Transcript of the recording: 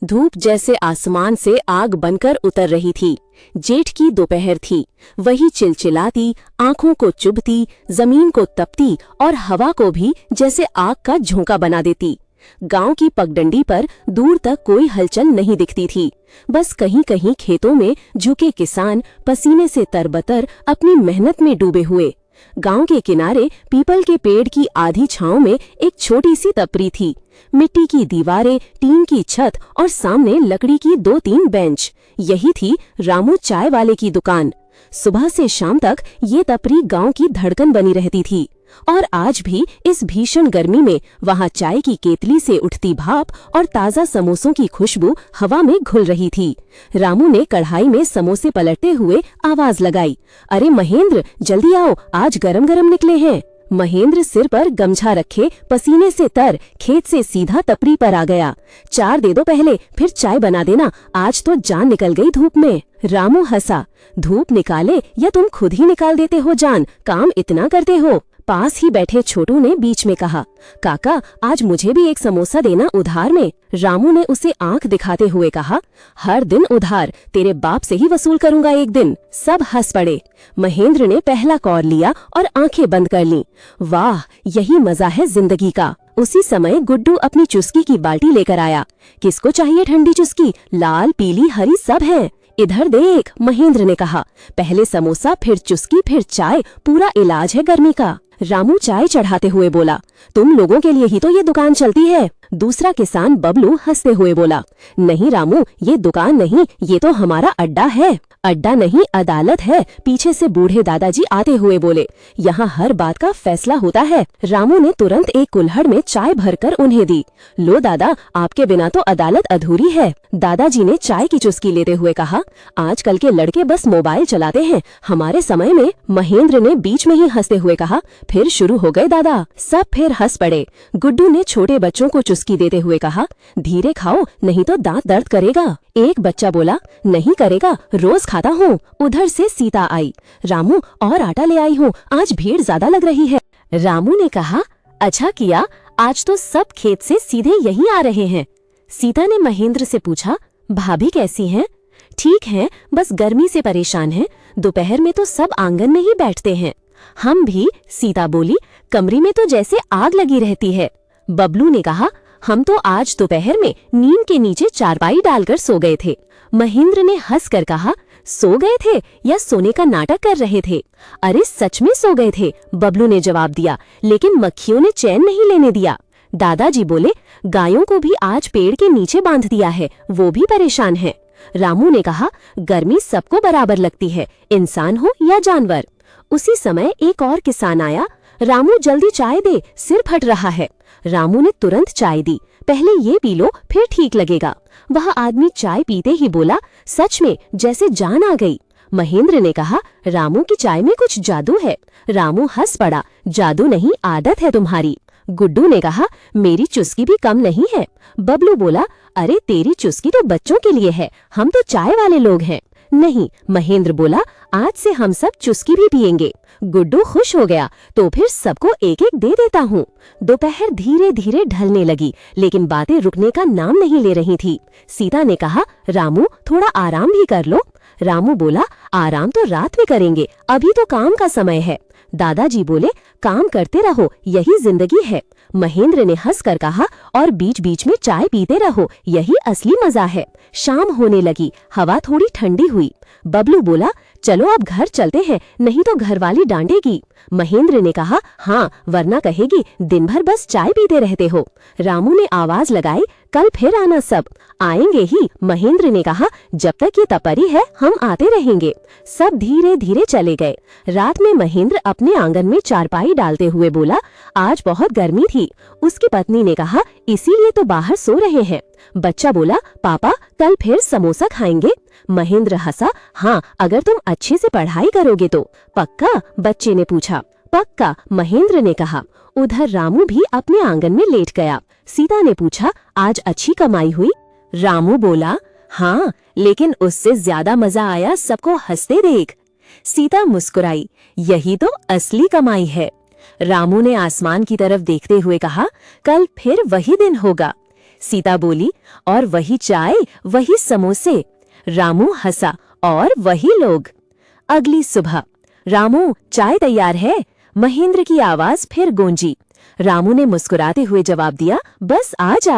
धूप जैसे आसमान से आग बनकर उतर रही थी। जेठ की दोपहर थी। वही चिलचिलाती, आंखों को चुभती, जमीन को तपती और हवा को भी जैसे आग का झोंका बना देती। गांव की पगडंडी पर दूर तक कोई हलचल नहीं दिखती थी। बस कहीं कहीं खेतों में झुके किसान पसीने से तरबतर अपनी मेहनत में डूबे हुए। गांव के किनारे पीपल के पेड़ की आधी छांव में एक छोटी सी टपरी थी। मिट्टी की दीवारें, टीन की छत और सामने लकड़ी की 2-3 बेंच। यही थी रामू चाय वाले की दुकान। सुबह से शाम तक ये टपरी गांव की धड़कन बनी रहती थी। और आज भी इस भीषण गर्मी में वहां चाय की केतली से उठती भाप और ताजा समोसों की खुशबू हवा में घुल रही थी। रामू ने कढ़ाई में समोसे पलटते हुए आवाज लगाई, अरे महेंद्र, जल्दी आओ, आज गरम गरम निकले हैं। महेंद्र सिर पर गमछा रखे पसीने से तर खेत से सीधा टपरी पर आ गया। 4 दे दो पहले, फिर चाय बना देना, आज तो जान निकल गई धूप में। रामू हंसा, धूप निकाले या तुम खुद ही निकाल देते हो जान, काम इतना करते हो। पास ही बैठे छोटू ने बीच में कहा, काका आज मुझे भी एक समोसा देना उधार में। रामू ने उसे आंख दिखाते हुए कहा, हर दिन उधार, तेरे बाप से ही वसूल करूंगा एक दिन। सब हंस पड़े। महेंद्र ने पहला कौर लिया और आंखें बंद कर लीं। वाह, यही मजा है जिंदगी का। उसी समय गुड्डू अपनी चुस्की की बाल्टी लेकर आया। किसको चाहिए ठंडी चुस्की? लाल, पीली, हरी सब है। इधर देख, महेंद्र ने कहा, पहले समोसा, फिर चुस्की, फिर चाय, पूरा इलाज है गर्मी का। रामू चाय चढ़ाते हुए बोला, तुम लोगों के लिए ही तो ये दुकान चलती है। दूसरा किसान बबलू हंसते हुए बोला, नहीं रामू, ये दुकान नहीं, ये तो हमारा अड्डा है। अड्डा नहीं, अदालत है। पीछे से बूढ़े दादाजी आते हुए बोले, यहाँ हर बात का फैसला होता है। रामू ने तुरंत एक कुल्हड़ में चाय भरकर उन्हें दी। लो दादा, आपके बिना तो अदालत अधूरी है। दादाजी ने चाय की चुस्की लेते हुए कहा, आजकल के लड़के बस मोबाइल चलाते हैं, हमारे समय में। महेंद्र ने बीच में ही हंसते हुए कहा, फिर शुरू हो गए दादा। सब फिर हंस पड़े। गुड्डू ने छोटे बच्चों को चुस्की देते हुए कहा, धीरे खाओ, नहीं तो दांत दर्द करेगा। एक बच्चा बोला, नहीं करेगा, रोज खाता हूँ। उधर से सीता आई, रामू और आटा ले आई हूँ, आज भीड़ ज्यादा लग रही है। रामू ने कहा, अच्छा किया, आज तो सब खेत से सीधे यहीं आ रहे हैं। सीता ने महेंद्र से पूछा, भाभी कैसी हैं? ठीक हैं, बस गर्मी से परेशान हैं। दोपहर में तो सब आंगन में ही बैठते हैं। हम भी, सीता बोली, कमरे में तो जैसे आग लगी रहती है। बबलू ने कहा, हम तो आज दोपहर में नीम के नीचे चारपाई डालकर सो गए थे। महेंद्र ने हंसकर कहा, सो गए थे या सोने का नाटक कर रहे थे? अरे सच में सो गए थे, बबलू ने जवाब दिया, लेकिन मक्खियों ने चैन नहीं लेने दिया। दादाजी बोले, गायों को भी आज पेड़ के नीचे बांध दिया है, वो भी परेशान है। रामू ने कहा, गर्मी सबको बराबर लगती है, इंसान हो या जानवर। उसी समय एक और किसान आया, रामू जल्दी चाय दे, सिर फट रहा है। रामू ने तुरंत चाय दी, पहले ये पी लो, फिर ठीक लगेगा। वह आदमी चाय पीते ही बोला, सच में जैसे जान आ गई। महेंद्र ने कहा, रामू की चाय में कुछ जादू है। रामू हंस पड़ा, जादू नहीं, आदत है तुम्हारी। गुड्डू ने कहा, मेरी चुस्की भी कम नहीं है। बबलू बोला, अरे तेरी चुस्की तो बच्चों के लिए है, हम तो चाय वाले लोग हैं। नहीं, महेंद्र बोला, आज से हम सब चुस्की भी पिएंगे। गुड्डू खुश हो गया, तो फिर सबको एक एक दे देता हूँ। दोपहर धीरे धीरे ढलने लगी, लेकिन बातें रुकने का नाम नहीं ले रही थी। सीता ने कहा, रामू थोड़ा आराम भी कर लो। रामू बोला, आराम तो रात में करेंगे, अभी तो काम का समय है। दादाजी बोले, काम करते रहो, यही जिंदगी है। महेंद्र ने हंसकर कहा, और बीच बीच में चाय पीते रहो, यही असली मजा है। शाम होने लगी, हवा थोड़ी ठंडी हुई। बबलू बोला, चलो अब घर चलते हैं, नहीं तो घरवाली डांटेगी। महेंद्र ने कहा, हाँ, वरना कहेगी दिन भर बस चाय पीते रहते हो। रामू ने आवाज लगाई, कल फिर आना सब। आएंगे ही, महेंद्र ने कहा, जब तक ये तपरी है हम आते रहेंगे। सब धीरे धीरे चले गए। रात में महेंद्र अपने आंगन में चारपाई डालते हुए बोला, आज बहुत गर्मी थी। उसकी पत्नी ने कहा, इसीलिए तो बाहर सो रहे हैं। बच्चा बोला, पापा कल फिर समोसा खाएंगे? महेंद्र हंसा, हाँ, अगर तुम अच्छे से पढ़ाई करोगे तो। पक्का? बच्चे ने पूछा। पक्का, महेंद्र ने कहा। उधर रामू भी अपने आंगन में लेट गया। सीता ने पूछा, आज अच्छी कमाई हुई? रामू बोला, हाँ, लेकिन उससे ज्यादा मजा आया सबको हंसते देख। सीता मुस्कुराई, यही तो असली कमाई है। रामू ने आसमान की तरफ देखते हुए कहा, कल फिर वही दिन होगा। सीता बोली, और वही चाय, वही समोसे। रामू हंसा, और वही लोग। अगली सुबह, रामू चाय तैयार है? महेंद्र की आवाज फिर गूंजी। रामू ने मुस्कुराते हुए जवाब दिया, बस आ जाओ।